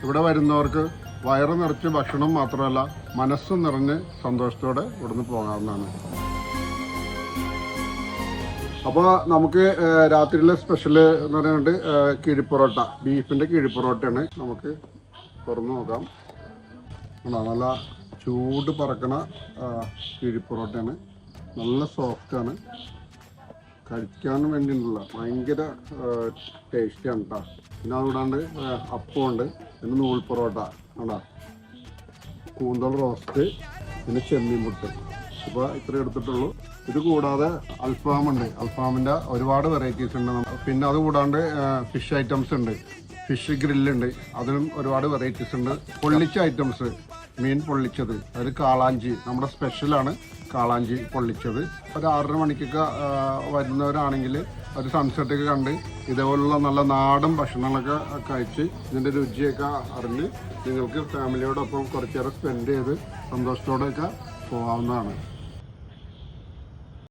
ഇവിടെ വരുന്നവർക്ക് വയറ് നിറച്ച് ഭക്ഷണം മാത്രമല്ല മനസ്സും നിറഞ്ഞ് സന്തോഷത്തോടെ ഇവിടുന്ന് പോകാവുന്നതാണ്. അപ്പോൾ നമുക്ക് രാത്രിയിലെ സ്പെഷ്യൽ എന്ന് പറയുന്നത് കിഴിപ്പൊറോട്ട, ബീഫിൻ്റെ കിഴിപ്പൊറോട്ടയാണ്. നമുക്ക് തുറന്നു നോക്കാം. നല്ല ചൂട് പറക്കണ കിഴിപ്പൊറോട്ടയാണ്. നല്ല സോഫ്റ്റാണ്, കഴിക്കാൻ വേണ്ടിയിട്ടുള്ള ഭയങ്കര ടേസ്റ്റിയാണ് കേട്ടോ. പിന്നെ അതുകൂടാണ്ട് അപ്പമുണ്ട്, പിന്നെ നൂൽ പൊറോട്ട ആണോ, കൂന്തൽ റോസ്റ്റ്, പിന്നെ ചെമ്മീൻ പുട്ട്. ഇപ്പോൾ ഇത്ര എടുത്തിട്ടുള്ളൂ. ഇത് കൂടാതെ അൽഫാമുണ്ട്, അൽഫാമിൻ്റെ ഒരുപാട് വെറൈറ്റീസ് ഉണ്ട്. പിന്നെ അത് കൂടാണ്ട് ഫിഷ് ഐറ്റംസ് ഉണ്ട്, ഫിഷ് ഗ്രില്ലുണ്ട്, അതിലും ഒരുപാട് വെറൈറ്റീസ് ഉണ്ട്. പൊള്ളിച്ച ഐറ്റംസ്, മീൻ പൊള്ളിച്ചത്, അതിൽ കാളാഞ്ചി നമ്മുടെ സ്പെഷ്യലാണ്. കാളാഞ്ചി പൊള്ളിച്ചത് ഒരു 6:30 മണിക്കൊക്കെ വരുന്നവരാണെങ്കിൽ ഒരു സൺസെറ്റൊക്കെ കണ്ട് ഇതേപോലുള്ള നല്ല നാടൻ ഭക്ഷണങ്ങളൊക്കെ കഴിച്ച് ഇതിൻ്റെ രുചിയൊക്കെ അറിഞ്ഞ് നിങ്ങൾക്ക് ഫാമിലിയോടൊപ്പം കുറച്ചേറെ സ്പെൻഡ് ചെയ്ത് സന്തോഷത്തോടെയൊക്കെ പോകാവുന്നതാണ്.